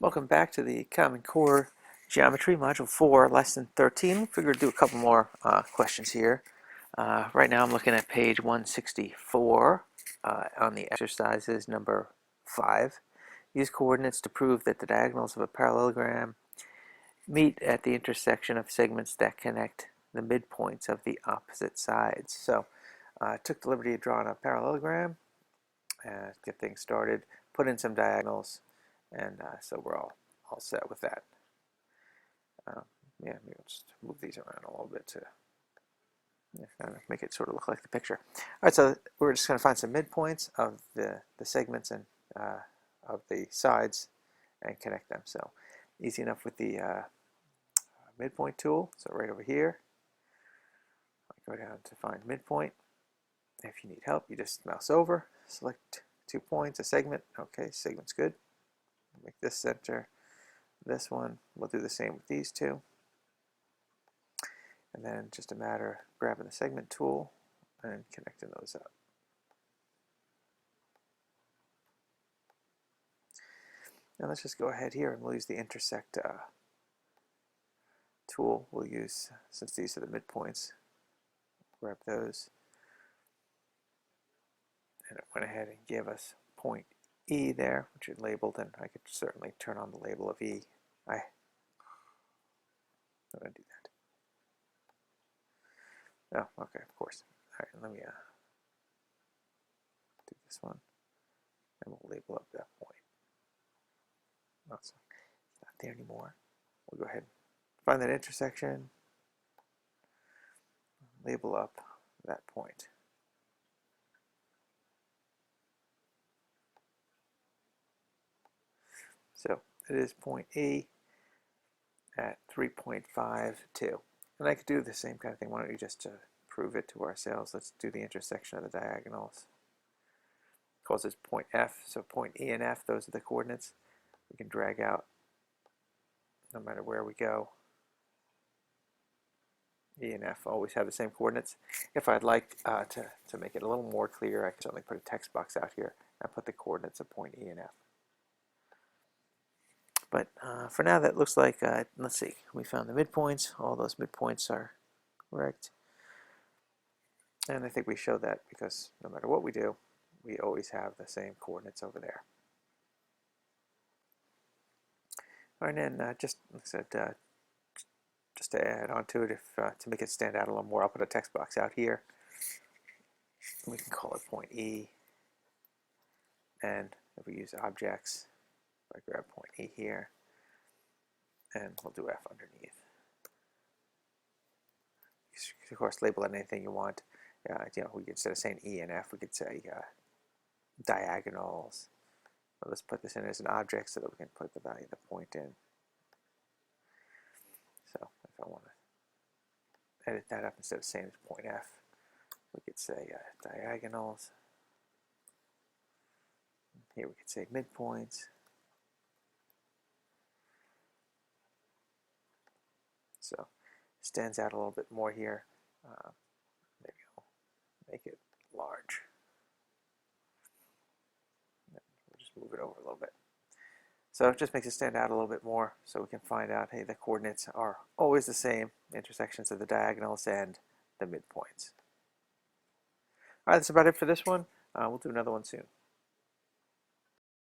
Welcome back to the Common Core Geometry Module 4, Lesson 13. Figured to do a couple more questions here. Right now I'm looking at page 164 on the exercises number 5. Use coordinates to prove that the diagonals of a parallelogram meet at the intersection of segments that connect the midpoints of the opposite sides. So I took the liberty of drawing a parallelogram and get things started, put in some diagonals, and so we're all set with that. Yeah, maybe I'll just move these around a little bit to kind of make it sort of look like the picture. All right, so we're just going to find some midpoints of the segments and of the sides and connect them. So easy enough with the midpoint tool. So right over here, I go down to find midpoint. If you need help, you just mouse over, select 2 points, a segment. Okay, segment's good. Make this center, this one. We'll do the same with these two. And then just a matter of grabbing the segment tool and connecting those up. Now let's just go ahead here and we'll use the intersect tool. We'll use, since these are the midpoints, grab those. And it went ahead and gave us point E there, which is labeled, and I could certainly turn on the label of E. I'm going to do that. Oh, okay, of course. All right, let me do this one, and we'll label up that point. Oh, so it's not there anymore. We'll go ahead and find that intersection, label up that point. So it is point E at 3.52. And I could do the same kind of thing. Why don't you just prove it to ourselves? Let's do the intersection of the diagonals. Calls this point F, so point E and F, those are the coordinates. We can drag out no matter where we go. E and F always have the same coordinates. If I'd like to make it a little more clear, I can certainly put a text box out here and put the coordinates of point E and F. But for now, that looks like, let's see, we found the midpoints. All those midpoints are correct. And I think we show that because no matter what we do, we always have the same coordinates over there. All right, and just, like I said, just to add on to it, if to make it stand out a little more, I'll put a text box out here. We can call it point E. And if we use objects, I grab point E here, and we'll do F underneath. Of course, label it anything you want. You know, instead of saying E and F, we could say diagonals. Well, let's put this in as an object so that we can put the value of the point in. So if I want to edit that up, instead of saying it's point F, we could say diagonals. Here we could say midpoints. So stands out a little bit more here. Maybe I'll make it large. We'll just move it over a little bit. So it just makes it stand out a little bit more so we can find out, hey, the coordinates are always the same, intersections of the diagonals and the midpoints. All right, that's about it for this one. We'll do another one soon.